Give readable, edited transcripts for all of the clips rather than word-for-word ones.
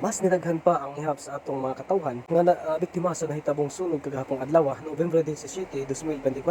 Mas nidaghan pa ang ihap sa atong mga katawhan nga biktima sa nahitabong sunog kagahapong adlaw, November 17, 2024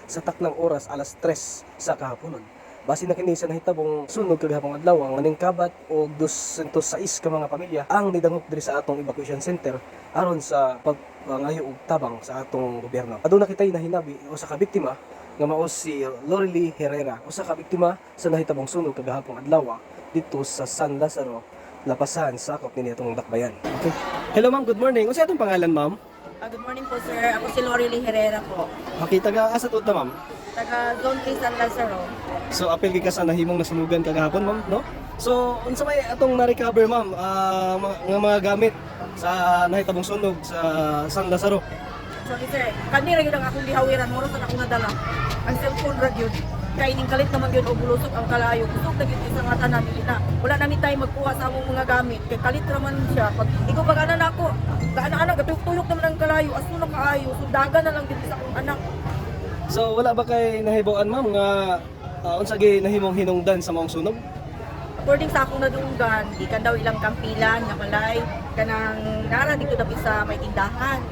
sa taknang oras alas 3 sa kahaponon. Base na kini sa nahitabong sunog kagahapong adlaw, ang maningkabat og 206 ka mga pamilya ang nidangop diri sa atong evacuation center aron sa pagpangayo og tabang sa atong gobyerno. Aduna kitay nahinabi usa ka biktima nga mao si Lorely Herrera, usa ka biktima sa nahitabong sunog kagahapong adlaw dito sa San Lazaro, Lapasan, sakop ni itong dakbayan. Okay. Hello ma'am, good morning. Unsa atong pangalan ma'am? Good morning po sir. Ako si Lorely Herrera po. Okay, taga asa tuod ta ma'am? Taga Zone 3 San Lazaro. So apil gyud ka sa nahimong nasunugan kagahapon ma'am, no? So unsa may atong na-recover ma'am nga mga gamit sa nahitabong sunog sa San Lazaro? Sorry sir, kanira yun ang akong gihawiran. Moro sa akong nadala. Ang cellphone ra yun. Kaya ining kalit naman yun o bulusok ang kalayo. Kusog na yun isang ata namin na. Wala namin tayo magkuha sa among mga gamit. Kaya kalit naman siya. Pag ikaw pag-anan ako, kaana-anak, tuyok naman ang kalayo. Aso na kaayo. Sundagan na lang din sa akong anak. So wala ba kay nahibawan ma'am nga unsa gyud nahimong hinungdan sa maong sunog? According sa akong nadunggan, di ka daw ilang kampilan nga malay. Kanang nara dito dapat sa may tindahan.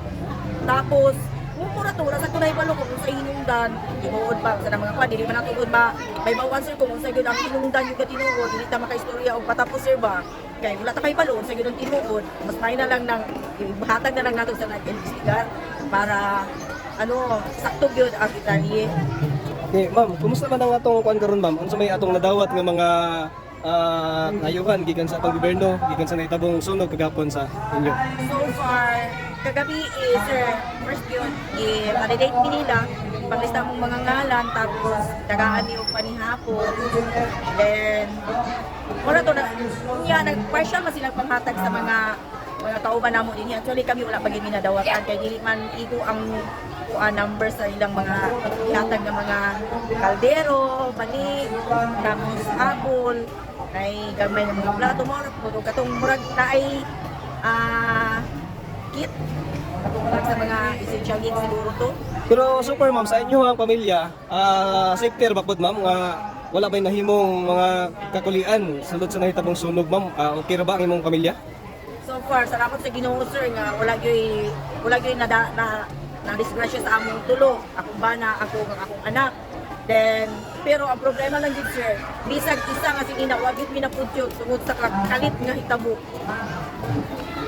Tapos, mumura-tura sa kunay balo kung sa hinungdan, tinuod pa sa mga kwan, dili man natuod ba, may bawan sir kung sa gyud ang hinungdan yung tinuod, dili ta makaistorya og patapos sir ba. Kay wala ta kay balo sa gyud ang tinuod, mas may na lang nang ibahatag na lang nato sa nag-investigar para sakto gyud ang detalye. Okay, ma'am, kumusta man ang atong kuan karon ma'am? Unsa may atong nadawat nga mga ayuhan gikan sa atong gobyerno, gikan sa nahitabong sunog kagahapon sa inyo? So far, kagabi sir, first yun, i-validate din nila, ipanglista mong mga ngalan, tapos tagaan niyo panihapon. Then, wala to na, nag-partial man silang panghatag sa mga kauban namo din. Actually, kami wala pa gini nadawatan, kaya dili man igo ang number sa ilang mga ihatag ng mga kaldero, banig, tapos apple, ay gamay ng mga plato mo, katong murag na ay kit sa mga essential needs siguro to. Pero super ma'am, sa inyo ang pamilya, safety ba pod ma'am nga wala ba'y nahimong mga kakulian sulod sa nahitabong sunog ma'am? Okay ra ba ang imong pamilya? So far, salamat sa Ginoo sir nga wala gyud na disgrasya sa among tulo. Akong bana, akong anak. Then, pero ang problema lang gid sir, bisag isa nga sige na wagit minapudyo tungod sa kalit nga hitabo.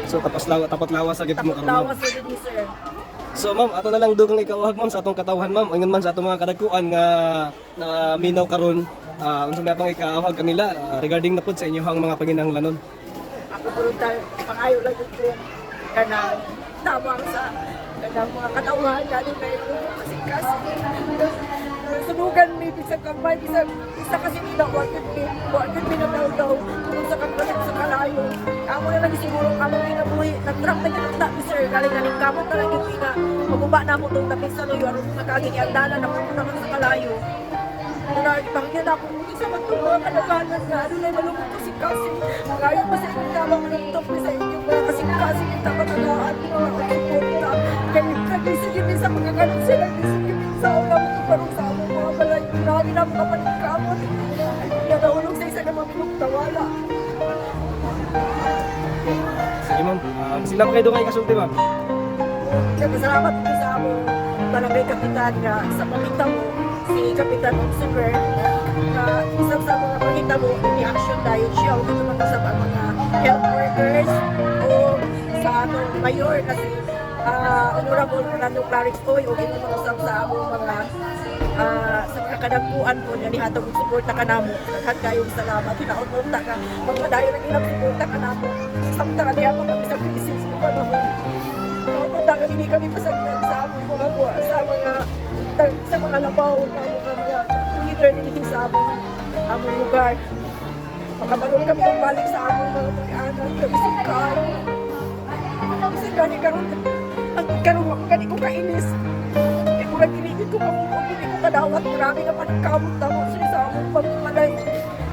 So tapat lawas sa gid mo karon ma'am. Tawas sa gid sir. So ma'am, ato na lang dugang ikawahag ma'am sa atong katawhan ma'am. Ingon man sa atong mga kadagkuan nga na minaw karon, unsa may atong ikawahag kanila regarding na pud sa inyong mga panginahanglanon. Ako brutal pangayo lang gid sir. Kanang tabang sa kanang mga katawhan galing kay kasi sunugan mi bisag kampay bisag isa kasi nila wagit mi na daw kung sa kampalit sa kalayo. Amo na lang siguro amo ginabuhi nag-trap na gyud ta sir galing kamot na lang gyud nga maguba na mo tong tapis sa loyo aron makagini ang dala na pumunta sa kalayo. Muna ipangyan ako sa magtuwa kanaganan nga ano na malungkot kasi ngayon pa sa inyo tamang malungkot sa inyo kasi kita panagaan mga kakipunta kaya nag-isigin sa mga ganun sila nag-isigin sa ulam ito parang sa among mga balay namin ang mga panigkamot kaya nahulog sa isa na maminugtawala. Sige ma'am, sila pa kayo doon kayo kasulti ma'am. Kaya salamat po sa among barangay kapitan nga sa pakita mo si Kapitan Super na isang sa mga pakita mo i-action dahil siya o ito mga sa mga health workers o sa atong mayor kasi Honorable Fernando Clarix Toy o ito mga sa among mga sa mga kadagpuan po na nihatag og suporta ka namo. Daghan kayong salamat. Hinaunta ka. Magpadayon ang ilang suporta ka namo. Samtang kami ako kami sa crisis mo panahon. Hinaunta ka hindi kami pasagdan sa among mga buwa, sa mga labaw na mga leader dito sa among lugar. Makabalong kami ang balik sa among mga pag-anak. Kami sikar. Kasi karon ko kainis. Murag ginigit ko hindi ko kadawat, marami nga panagkamot tamo sa among pagmalay.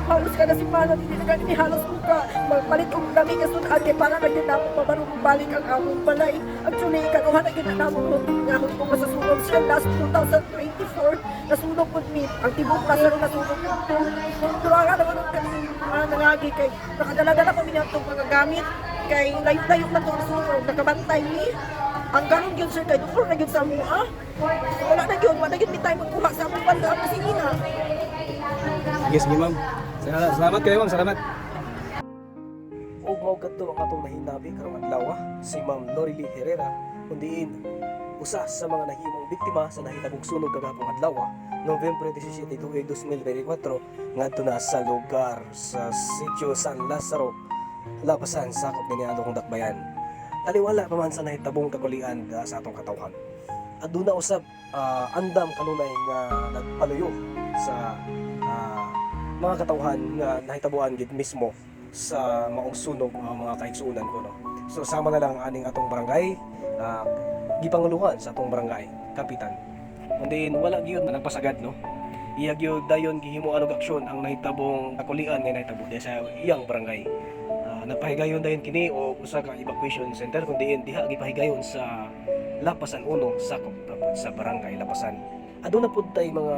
Halos kada simana hindi na ganini halos ko ka magpalit og dami ka sudan kay para na gyud namo mabarong balik ang among balay. Actually ikaduha na gyud namo nga ko masasunog siya last 2024 nasunog pud mi ang tibok na sa nasunog. Pero nga naman kami nangagi kay nakadala-dala pa mi atong mga gamit kay layo-layo na to sunog nakabantay ni ang ganon yun sir kay dukol na yun sa mua. Wala na yun ni tayo magkuha sa among banda ang kusina. Sige, sige ma'am. Salamat kayo ma'am, salamat. Og mao kadto ang atong nahinabi karong adlaw si Ma'am Lorely Herrera kundiin usa sa mga nahimong biktima sa nahitabong sunog kagahapon adlaw November 17, 2024 ngadto na sa lugar sa Sitio San Lazaro, Lapasan, sakop ni Niado kong Dakbayan. Taliwala pa man sa nahitabong kakulian sa atong katawhan. Aduna usab andam kanunay nga nagpaluyo sa mga katawhan nga nahitabuan gid mismo sa maong sunog mga kaigsuunan ko no. So sama na lang aning atong barangay gipanguluhan sa atong barangay kapitan. Kundi wala gyud nagpasagad no. Iya gyud dayon gihimo anog aksyon ang nahitabong kakulian nga nahitabo sa iyang barangay. Napahigayon dayon kini o usa ka evacuation center kundi diha gipahigayon sa Lapasan 1 sakop sa barangay Lapasan. Aduna pud tay mga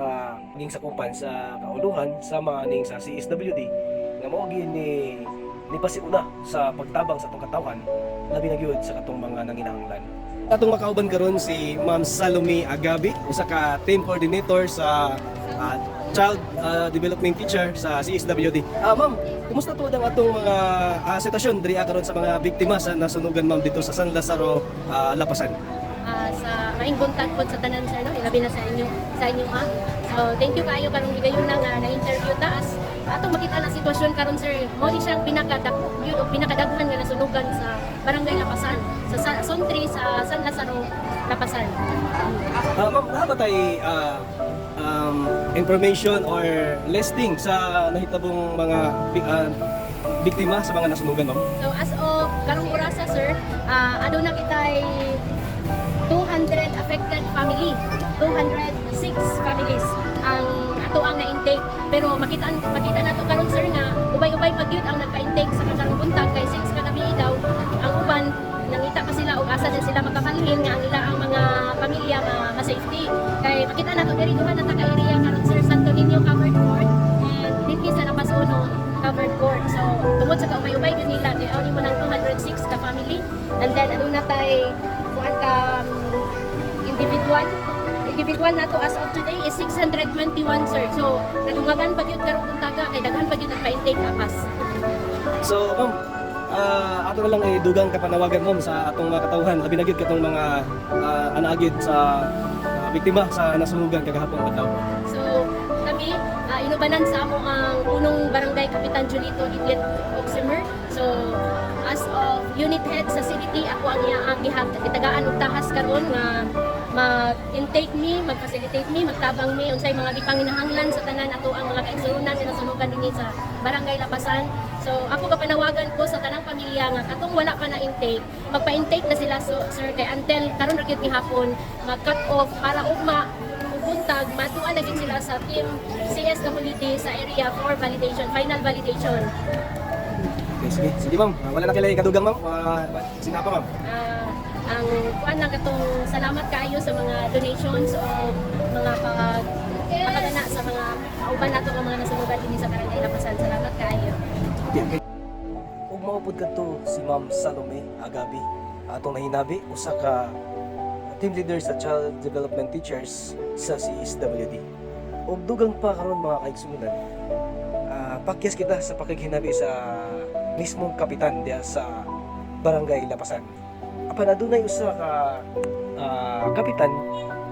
ning sakupan sa kauluhan sama ning sa CSWD nga mao gyud ni pasiuna sa pagtabang sa atong katawhan labi na gyud sa katong mga nanginahanglan. Atong makauban karon si Ma'am Salome Agabi, usa ka team coordinator sa Child Development Teacher sa CSWD. Ma'am, kumusta po ang atong mga sitwasyon diri karon sa mga biktima sa nasunugan ma'am dito sa San Lazaro, Lapasan? Sa maing buntag po sa tanan sir no, ilabi na sa inyo ha. So thank you kaayo karong gigayon na interview taas. Atong makita na sitwasyon karon sir, mo di siyang pinakadaghan nga nasunugan sa barangay Lapasan, sa Zone 3 sa San Lazaro, Lapasan. Ma'am, ba tay information or listing sa nahitabong mga biktima sa mga nasunugan ma'am? So as of karong orasa sir, aduna kitay 200 affected family, 206 families ang ato ang na-intake. Pero makita nato karon sir nga ubay-ubay pagyud ang nagpa-intake sa karong buntag kay 6 ka gabi daw ang uban nangita pa sila og asa din sila makakalhin nga ang ila ang mga pamilya ma-safety. Kay makita nato diri duha na taga area karon sir Santo Niño covered court and dinhi sa Lapas Uno covered court. So tungod sa kaubay-ubay gyud nila di only mo nang 206 ka family and then aduna tay kuan ka individual nato as of today is 621 sir. So nadungagan pa gyud karong buntaga kay daghan pa gyud nagpa-intake apas. So ma'am, ato na lang dugang kapanawagan ma'am sa atong mga katawhan labi na gyud katong mga anaagid sa biktima sa nasunugan kagahapon adlaw. So kami inubanan sa amo ang unong barangay Kapitan Julito Iglet Oximer. So as of unit head sa CDT ako ang gitagaan og tahas karon nga mag-intake me, mag-facilitate me, magtabang me unsay mga gipanginahanglan sa tanan ato ang mga kaigsuonan nga nasunugan dinhi sa barangay Lapasan. So ako kapanawagan ko sa tanang pamilya nga katong wala pa na intake, magpa-intake na sila sir kay until karon ra gyud gihapon mag-cut off para ugma buntag matuan na gyud sila sa team CS community sa area for validation, final validation. Okay, sige ma'am. Wala na kailangan kadugang ma'am. Sinapa ma'am? Ang kuan na katong salamat kaayo sa mga donations o mga pagkagana sa mga kauban nato nga mga nasunugan dinhi sa barangay Lapasan. Salamat kaayo. Okay. Ug maupod kadto si Ma'am Salome Agabi atong nahinabi usa ka team leader sa Child Development Teachers sa CSWD. Ug dugang pa karon mga kaigsunan. Pakyas kita sa pakighinabi sa mismong kapitan diya sa barangay Lapasan. Apan adunay usa ka kapitan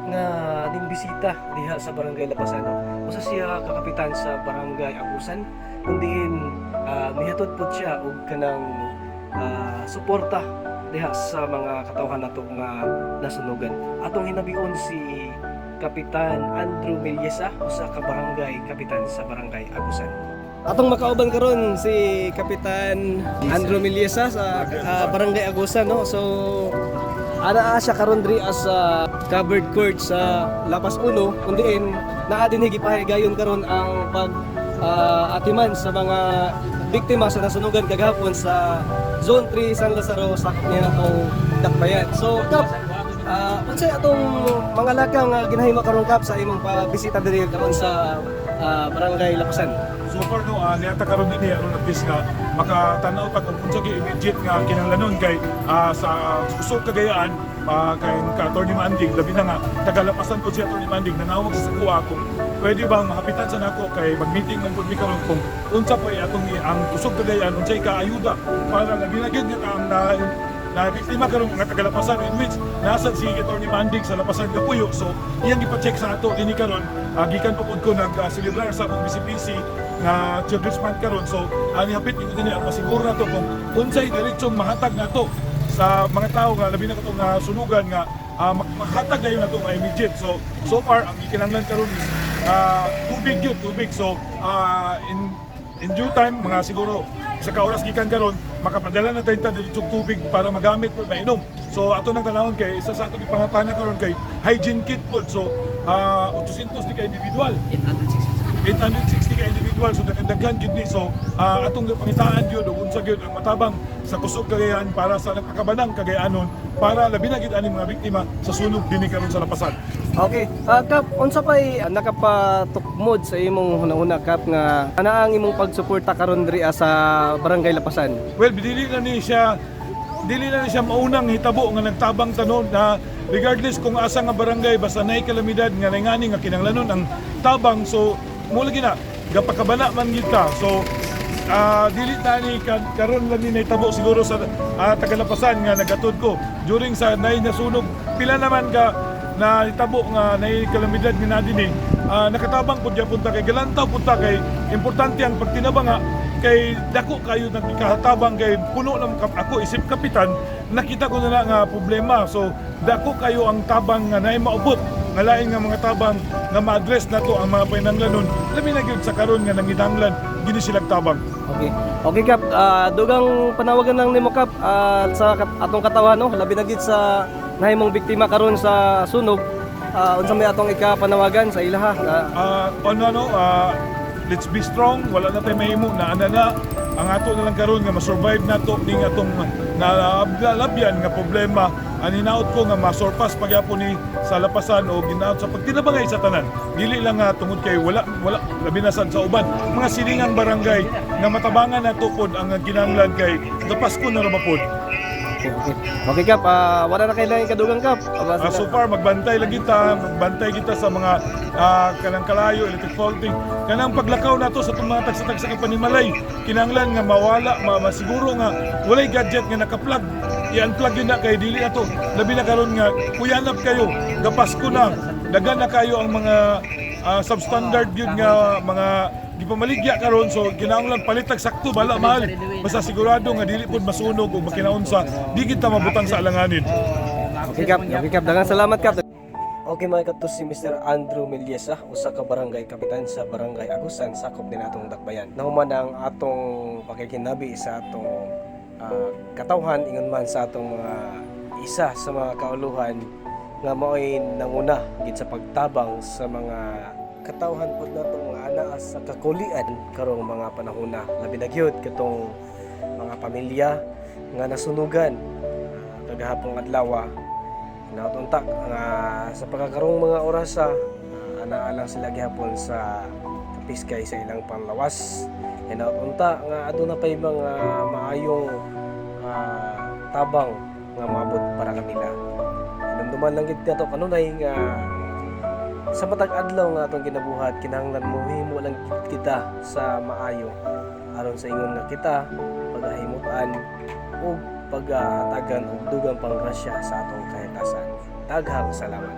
nga nimbisita diha sa barangay Lapasan. Usa siya ka kapitan sa barangay Agusan kundiin mihatod pud siya og kanang suporta diha sa mga katawhan nato nga nasunugan. Atong hinabion si Kapitan Andrew Milyesa usa ka barangay kapitan sa barangay Agusan. Atong makauban karon si Kapitan Andrew Milyesa sa barangay Agusan no. So ana siya karon diri as covered court sa Lapas Uno kundiin naa dinhi gipahigayon karon ang pag atiman sa mga biktima sa nasunugan kagahapon sa Zone 3 San Lazaro sa kanila natong Dakbayan. So Unsay atong mga lakang ginahimo karon kap sa imong pagbisita diri karon sa Barangay Lapasan? So far no, niata karon din aron at least nga makatanaw pa kung unsa gyud immediate nga kinahanglanon kay sa Kusog Cagayan kay ka Attorney Mandig labi na nga tagalapasan ko si Attorney Mandig nanawag sa kuha kung pwede bang mahapitan sa nako kay mag-meeting man pud mi karon kung unsa pa atong ang Kusog Cagayan unsay kaayuda para labi na gyud nga ang na biktima karon nga tagalapasan in which nasa si Attorney Mandig sa Lapasan Kapuyo. So iyang ipa-check sa ato dinhi karon gikan pud ko nag-celebrar sa akong BCPC nga Children's Month karon. So ani hapit ko dinhi ang masiguro nato kung unsay diretsong mahatag nato sa mga tao nga labi na katong sunugan nga mahatag dayon nato nga immediate. So far ang gikinahanglan karon is tubig. So in due time mga siguro sa kaoras gikan karon makapadala na tayo diretsong tubig para magamit po mainom. So ato nang tanawon kay isa sa ato gipangutana karon kay hygiene kit po. So 800 di ka individual. 860 ka individual, so daghan gyud ni. So atong pangitaan gyud ug unsa gyud ang matabang sa Kusog Cagayan para sa nagpakabanang Cagayanon para labi na gyud ani mga biktima sa sunog dinhi karon sa Lapasan. Okay. Kap, unsa pa'y nakapatukmod sa imong hunahuna kap nga ana ang imong pagsuporta karon diri sa Barangay Lapasan? Well, dili na ni siya maunang hitabo nga nagtabang tanon na regardless kung asa nga barangay basta nay kalamidad nga nangani nga kinahanglanon ang tabang. So mula gina gapakabana man kita. So dili na ni karon lang ni nahitabo siguro sa Tagalapasan nga nagatod ko during sa nay nasunog pila naman ka na hitabo nga nay kalamidad nga nadini nakatabang pud gyapon ta kay galantaw pud ta kay importante ang pagtinabang nga kay dako kayo nagkahatabang kay puno lang ako isip kapitan nakita ko na nga problema. So dako kayo ang tabang nga nay maubot nga lain nga mga tabang nga ma-address nato ang mga pinanglanon labi na gyud sa karon nga nanginahanglan gini sila tabang. Okay kap, dugang panawagan lang nimo kap sa atong katawan no, labi na gid sa nahimong biktima karon sa sunog. Unsa may atong ikapanawagan sa ilaha? Let's be strong, wala na tayo mahimo na ang ato na lang karon nga ma-survive nato ning atong nalabyan nga problema. Aninaot ko nga masurpass pagyapon ni sa Lapasan o ginaot sa pagtinabangay sa tanan. Dili lang nga tungod kay wala labi na sad sa uban mga silingang barangay nga matabangan nato pod ang kinahanglan kay gapasko na ra mapod. Okay kap, wala na kailangan kadugang kap. So far magbantay kita sa mga kanang kalayo, electric faulting. Kanang paglakaw nato sa itong mga tagsa-tagsa ng panimalay. Kinahanglan nga mawala, masiguro nga walay gadget nga naka-plug. I-unplug yun na kay dili na to. Labi na karon nga kuyanap kayo, gapasko na. Dagan na kayo ang mga substandard yun nga mga gipamaligya karon. So kinahanglan palitag sakto bala mahal. Basta sigurado nga dili pud masunog o makinaunsa, di kita mabutang sa alanganin. Okay kap, daghang salamat kap. Okay mga katos, si Mr. Andrew Meliesa, usa ka barangay kapitan sa Barangay Agusan, sakop din atong Dakbayan. Nahuman ang atong pakikinabi sa atong katawhan, ingon man sa atong mga isa sa mga kauluhan nga mao'y nanguna gid sa pagtabang sa mga katawhan pod natong mga anaa sa kakulian karong mga panahona. Labi na gyud katong mga pamilya nga nasunugan kagahapong adlaw. Nautuntak nga sa pagkakarong mga orasa anaalang sila gihapon sa kapiskay sa ilang panlawas. Nautunta nga aduna pay mga maayong tabang nga maabot para kanila. Namduman lang gid nato kanunay nga sa matag adlaw nga atong ginabuhat kinahanglan mohimo lang kita sa maayo aron sa ingon nga kita pagahimutan ug pagatagan og dugang pangrasya sa atong kahitasan. Daghang salamat.